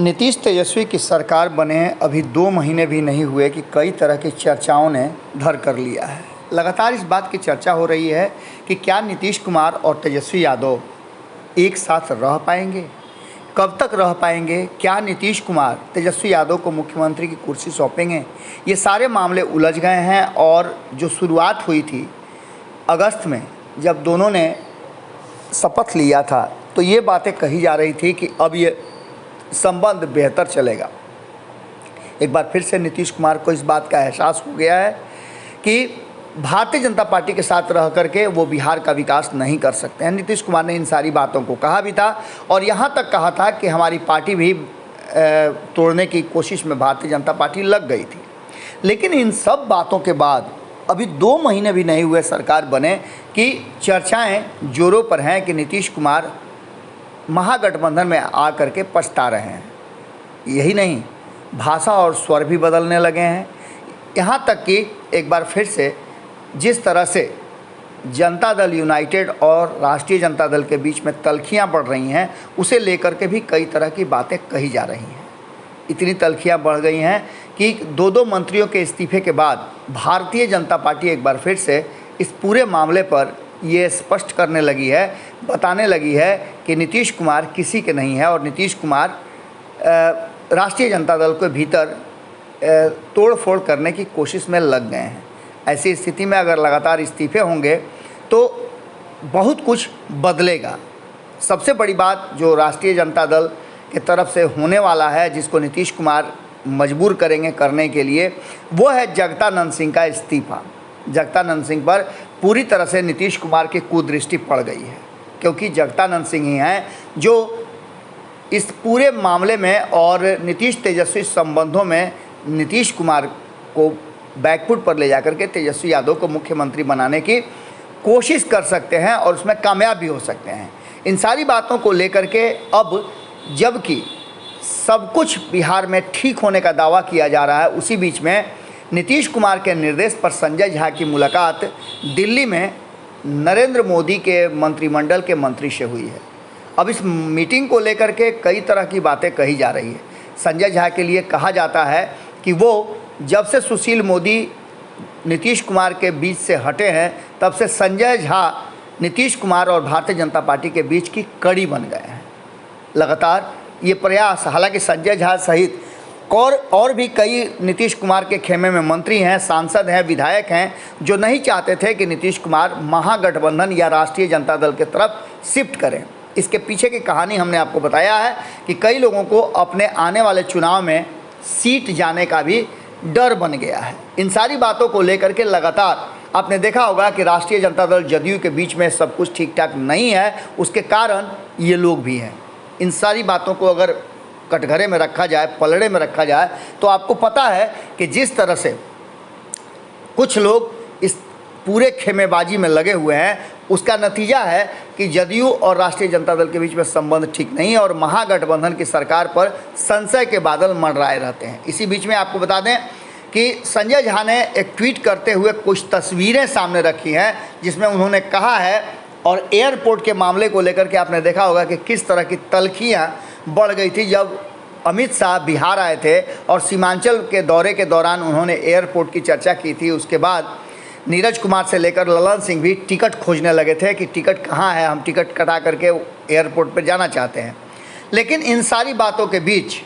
नीतीश तेजस्वी की सरकार बने अभी 2 महीने भी नहीं हुए कि कई तरह की चर्चाओं ने घर कर लिया है। लगातार इस बात की चर्चा हो रही है कि क्या नीतीश कुमार और तेजस्वी यादव एक साथ रह पाएंगे, कब तक रह पाएंगे, क्या नीतीश कुमार तेजस्वी यादव को मुख्यमंत्री की कुर्सी सौंपेंगे। ये सारे मामले उलझ गए हैं और जो शुरुआत हुई थी अगस्त में जब दोनों ने शपथ लिया था तो ये बातें कही जा रही थी कि अब ये संबंध बेहतर चलेगा। एक बार फिर से नीतीश कुमार को इस बात का एहसास हो गया है कि भारतीय जनता पार्टी के साथ रह करके वो बिहार का विकास नहीं कर सकते हैं। नीतीश कुमार ने इन सारी बातों को कहा भी था और यहाँ तक कहा था कि हमारी पार्टी भी तोड़ने की कोशिश में भारतीय जनता पार्टी लग गई थी। लेकिन इन सब बातों के बाद अभी 2 महीने भी नहीं हुए सरकार बने कि चर्चाएँ जोरों पर हैं कि नीतीश कुमार महागठबंधन में आकर के पछता रहे हैं। यही नहीं, भाषा और स्वर भी बदलने लगे हैं। यहाँ तक कि एक बार फिर से जिस तरह से जनता दल यूनाइटेड और राष्ट्रीय जनता दल के बीच में तल्खियाँ बढ़ रही हैं, उसे लेकर के भी कई तरह की बातें कही जा रही हैं। इतनी तल्खियाँ बढ़ गई हैं कि 2-2 मंत्रियों के इस्तीफे के बाद भारतीय जनता पार्टी एक बार फिर से इस पूरे मामले पर ये स्पष्ट करने लगी है, बताने लगी है कि नीतीश कुमार किसी के नहीं है और नीतीश कुमार राष्ट्रीय जनता दल के भीतर तोड़ फोड़ करने की कोशिश में लग गए हैं। ऐसी स्थिति में अगर लगातार इस्तीफे होंगे तो बहुत कुछ बदलेगा। सबसे बड़ी बात जो राष्ट्रीय जनता दल की तरफ से होने वाला है, जिसको नीतीश कुमार मजबूर करेंगे करने के लिए, वो है जगदानंद सिंह का इस्तीफा। जगदानंद सिंह पर पूरी तरह से नीतीश कुमार की कुदृष्टि पड़ गई है, क्योंकि जगदानंद सिंह ही हैं जो इस पूरे मामले में और नीतीश तेजस्वी संबंधों में नीतीश कुमार को बैकफुट पर ले जाकर के तेजस्वी यादव को मुख्यमंत्री बनाने की कोशिश कर सकते हैं और उसमें कामयाब भी हो सकते हैं। इन सारी बातों को लेकर के अब जबकि सब कुछ बिहार में ठीक होने का दावा किया जा रहा है, उसी बीच में नीतीश कुमार के निर्देश पर संजय झा की मुलाकात दिल्ली में नरेंद्र मोदी के मंत्रिमंडल के मंत्री से हुई है। अब इस मीटिंग को लेकर के कई तरह की बातें कही जा रही है। संजय झा के लिए कहा जाता है कि वो जब से सुशील मोदी नीतीश कुमार के बीच से हटे हैं, तब से संजय झा नीतीश कुमार और भारतीय जनता पार्टी के बीच की कड़ी बन गए हैं। लगातार ये प्रयास, हालांकि संजय झा सहित और भी कई नीतीश कुमार के खेमे में मंत्री हैं, सांसद हैं, विधायक हैं, जो नहीं चाहते थे कि नीतीश कुमार महागठबंधन या राष्ट्रीय जनता दल की तरफ शिफ्ट करें। इसके पीछे की कहानी हमने आपको बताया है कि कई लोगों को अपने आने वाले चुनाव में सीट जाने का भी डर बन गया है। इन सारी बातों को लेकर के लगातार आपने देखा होगा कि राष्ट्रीय जनता दल जदयू के बीच में सब कुछ ठीक ठाक नहीं है, उसके कारण ये लोग भी हैं। इन सारी बातों को अगर कटघरे में रखा जाए, पलड़े में रखा जाए, तो आपको पता है कि जिस तरह से कुछ लोग इस पूरे खेमेबाजी में लगे हुए हैं, उसका नतीजा है कि जदयू और राष्ट्रीय जनता दल के बीच में संबंध ठीक नहीं है और महागठबंधन की सरकार पर संशय के बादल मंडराए रहते हैं। इसी बीच में आपको बता दें कि संजय झा ने एक ट्वीट करते हुए कुछ तस्वीरें सामने रखी हैं, जिसमें उन्होंने कहा है, और एयरपोर्ट के मामले को लेकर के आपने देखा होगा कि किस तरह की तल्खियाँ बढ़ गई थी जब अमित शाह बिहार आए थे और सीमांचल के दौरे के दौरान उन्होंने एयरपोर्ट की चर्चा की थी। उसके बाद नीरज कुमार से लेकर ललन सिंह भी टिकट खोजने लगे थे कि टिकट कहाँ है, हम टिकट कटा करके एयरपोर्ट पर जाना चाहते हैं। लेकिन इन सारी बातों के बीच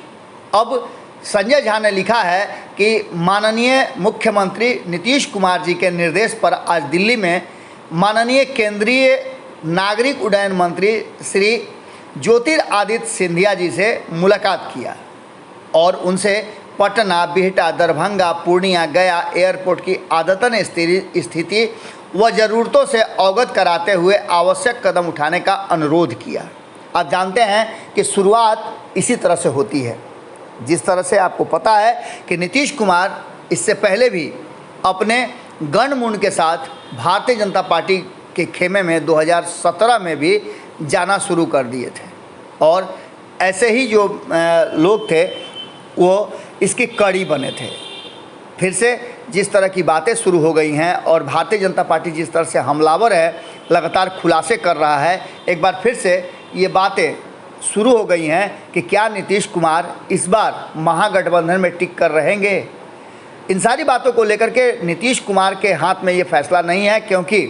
अब संजय झा ने लिखा है कि माननीय मुख्यमंत्री नीतीश कुमार जी के निर्देश पर आज दिल्ली में माननीय केंद्रीय नागरिक उड्डयन मंत्री श्री ज्योतिरादित्य सिंधिया जी से मुलाकात किया और उनसे पटना, बिहटा, दरभंगा, पूर्णिया, गया एयरपोर्ट की आदतन स्थिति व ज़रूरतों से अवगत कराते हुए आवश्यक कदम उठाने का अनुरोध किया। आप जानते हैं कि शुरुआत इसी तरह से होती है। जिस तरह से आपको पता है कि नीतीश कुमार इससे पहले भी अपने गणमुंड के साथ भारतीय जनता पार्टी के खेमे में 2017 में भी जाना शुरू कर दिए थे और ऐसे ही जो लोग थे वो इसकी कड़ी बने थे। फिर से जिस तरह की बातें शुरू हो गई हैं और भारतीय जनता पार्टी जिस तरह से हमलावर है, लगातार खुलासे कर रहा है, एक बार फिर से ये बातें शुरू हो गई हैं कि क्या नीतीश कुमार इस बार महागठबंधन में टिक कर रहेंगे। इन सारी बातों को लेकर के नीतीश कुमार के हाथ में ये फैसला नहीं है, क्योंकि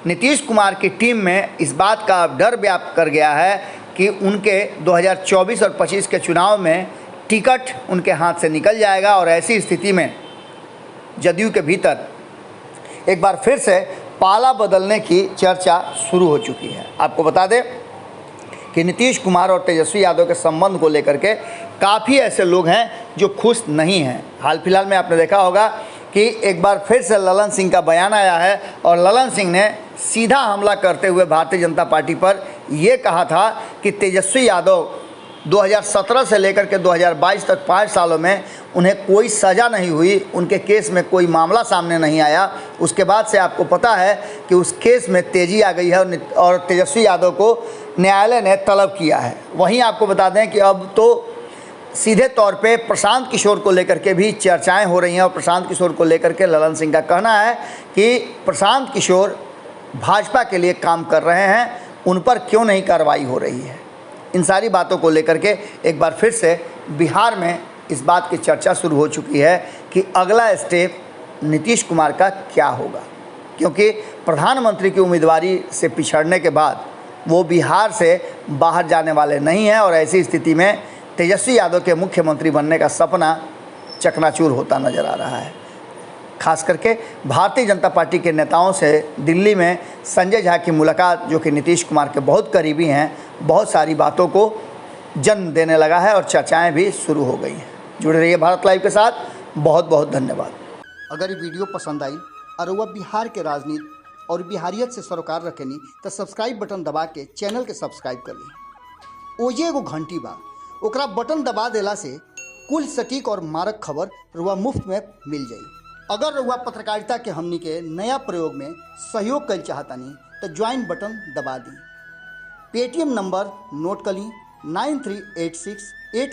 नीतीश कुमार की टीम में इस बात का अब डर व्याप्त कर गया है कि उनके 2024 और 25 के चुनाव में टिकट उनके हाथ से निकल जाएगा और ऐसी स्थिति में जदयू के भीतर एक बार फिर से पाला बदलने की चर्चा शुरू हो चुकी है। आपको बता दें कि नीतीश कुमार और तेजस्वी यादव के संबंध को लेकर के काफ़ी ऐसे लोग हैं जो खुश नहीं हैं। हाल फिलहाल में आपने देखा होगा कि एक बार फिर से ललन सिंह का बयान आया है और ललन सिंह ने सीधा हमला करते हुए भारतीय जनता पार्टी पर ये कहा था कि तेजस्वी यादव 2017 से लेकर के 2022 तक 5 सालों में उन्हें कोई सज़ा नहीं हुई, उनके केस में कोई मामला सामने नहीं आया। उसके बाद से आपको पता है कि उस केस में तेज़ी आ गई है और तेजस्वी यादव को न्यायालय ने तलब किया है। वहीं आपको बता दें कि अब तो सीधे तौर पे प्रशांत किशोर को लेकर के भी चर्चाएं हो रही हैं और प्रशांत किशोर को लेकर के ललन सिंह का कहना है कि प्रशांत किशोर भाजपा के लिए काम कर रहे हैं, उन पर क्यों नहीं कार्रवाई हो रही है। इन सारी बातों को लेकर के एक बार फिर से बिहार में इस बात की चर्चा शुरू हो चुकी है कि अगला स्टेप नीतीश कुमार का क्या होगा, क्योंकि प्रधानमंत्री की उम्मीदवारी से पिछड़ने के बाद वो बिहार से बाहर जाने वाले नहीं हैं और ऐसी स्थिति में तेजस्वी यादव के मुख्यमंत्री बनने का सपना चकनाचूर होता नज़र आ रहा है। खास करके भारतीय जनता पार्टी के नेताओं से दिल्ली में संजय झा की मुलाकात, जो कि नीतीश कुमार के बहुत करीबी हैं, बहुत सारी बातों को जन्म देने लगा है और चर्चाएं भी शुरू हो गई हैं। जुड़े रहिए भारत लाइव के साथ। बहुत बहुत धन्यवाद। अगर ये वीडियो पसंद आई और वह बिहार के राजनीति और बिहारियत से सरोकार रखेनी तो सब्सक्राइब बटन दबा के चैनल के सब्सक्राइब कर ली। ओजे एगो घंटी बा, ओकरा बटन दबा देला से कुल सटीक और मारक खबर रुआ मुफ्त में मिल जाई। अगर रुआ पत्रकारिता के हमनी के नया प्रयोग में सहयोग कर चाहतानी तो ज्वाइन बटन दबा दी। पेटीएम नंबर नोट कर ली 938681